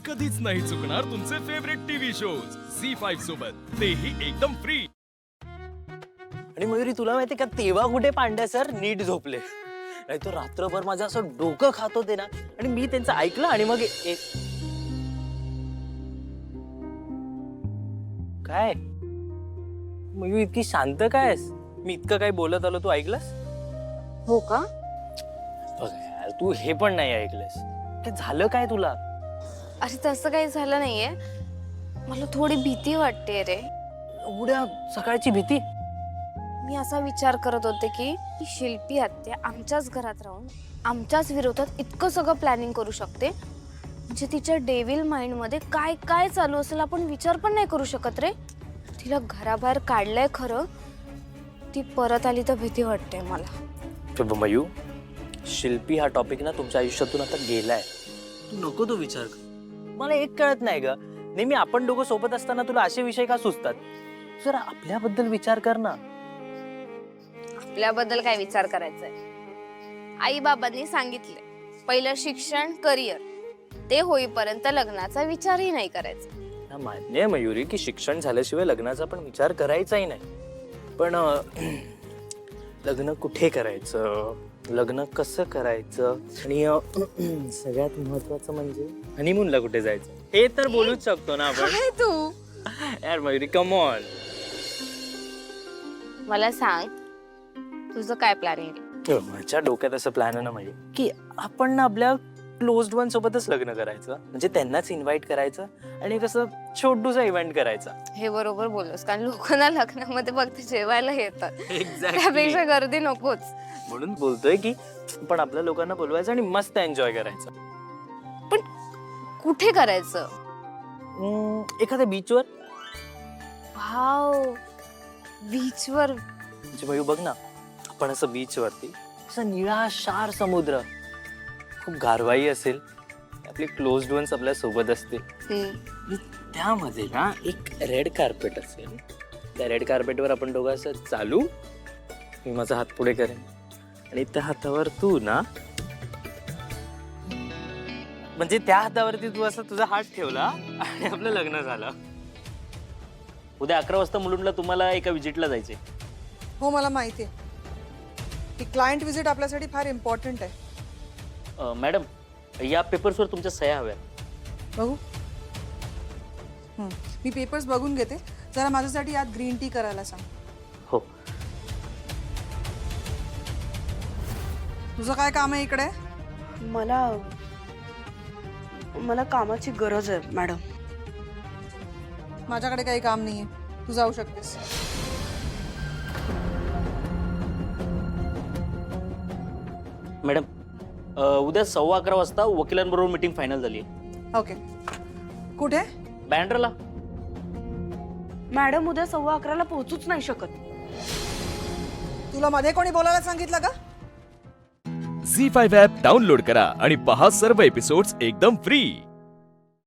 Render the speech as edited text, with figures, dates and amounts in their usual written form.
कधीच नाही चुकणार तुमचे फेवरेट टीव्ही शोज झी5 सोबत, तेही एकदम फ्री। आणि मयुरी तुला माहिती का तेव्हा कुठे पांड्या सर नीट झोपले, नाही तो रात्रभर माझं असं डोकं खात होते ना, आणि मी त्यांचं ऐकलं आणि मग काय मयू इतकी शांत काय, मी इतकं काय बोलत आलो तू ऐकलंस? हो का? बघ यार, तू हे पण नाही ऐकलंस, ते झालं काय तुला? अरे तसं काही झालं नाहीये, मला थोडी भीती वाटते रे। एवढ्या सकाळची भीती? मी असा विचार करत होते की शिल्पी आत्या आमच्याच घरात राहून आमच्याच विरोधात इतकं सगळं प्लॅनिंग करू शकते, म्हणजे तिच्या डेव्हिल माइंड मध्ये काय काय चालू असेल आपण विचार पण नाही करू शकत रे। तिला घराबाहेर काढलंय खरं, ती परत आली तर भीती वाटते मला। मयू, शिल्पी हा टॉपिक ना तुमच्या आयुष्यातून आता गेलाय, तू नको तो विचार कर। मला एक कळत नाही ग, नेहमी आपण दोघं सोबत असताना तुला असे विषय का सुचतात? जरा आपल्याबद्दल विचार कर ना। आपल्याबद्दल काय विचार करायचा आहे? आई बाबांनी सांगितले पहिलं शिक्षण करिअर, ते होईपर्यंत लग्नाचा विचारही नाही करायचा। मान्य आहे मयुरी की शिक्षण झाल्याशिवाय लग्नाचा पण विचार करायचाही नाही, पण लग्न कुठे करायचं, लग्न कसं करायचं, आणि सगळ्यात महत्वाचं म्हणजे हनीमूनला कुठे जायचं हे तर बोलूच शकतो ना आपण। काय तू यार मयुरी कम ऑन, मला सांग तुझं काय प्लॅनिंग? माझ्या डोक्यात असं प्लॅन आहे ना मयुरी, की आपण ना आपल्या क्लोज्ड वन सोबतच लग्न करायचं, म्हणजे त्यांनाच इन्व्हाइट करायचं आणि कसं छोटूसा इव्हेंट करायचा। हे बरोबर बोललोस, कारण लोकांना लग्नामध्ये फक्त जेवायला येतात, Exactly. त्यापेक्षा गर्दी नकोच। म्हणून बोलतोय की पण आपल्या लोकांना बोलवायचं आणि मस्त एन्जॉय करायचं। पण कुठे करायचं? एखाद्या बीचवर। वाव, बीचवर? म्हणजे मयू बघ ना, आपण असं बीचवरती असं निळाशार समुद्र, खूप गारवाई असेल, आपले क्लोज्ड वन्स आपल्या सोबत असतील, आणि त्यामध्ये ना एक रेड कार्पेट असेल, त्या रेड कार्पेटवर आपण दोघं असं चालू, मी माझा हात पुढे करेन आणि त्या हातावर तू ना, म्हणजे त्या हातावरती तू असं तुझा हात ठेवला आणि आपलं लग्न झालं। उद्या 11 वाजता मुलुंडला तुम्हाला एका विजिटला जायचे। हो मला माहिती आहे की क्लायंट विजिट आपल्यासाठी फार इम्पॉर्टंट आहे। मॅडम, या पेपर्सवर तुमच्या सह्या हव्या। बघू, मी पेपर्स बघून घेते, जरा माझ्यासाठी यात ग्रीन टी करायला सांग। हो। तुझं काय काम आहे इकडे? मला कामाची गरज आहे मॅडम। माझ्याकडे काही काम नाहीये, तू जाऊ शकतेस। मॅडम, उद्या 11:15 वाजता वकिलांबरोबर मीटिंग फायनल झाली आहे। ओके, कुठे? बँड्राला। मॅडम उद्या 11:15ला पोहोचूच नाही शकत। तुला मध्ये कोणी बोलायला सांगितलं का? झी5 ॲप डाउनलोड करा आणि पहा सर्व एपिसोड्स एकदम फ्री।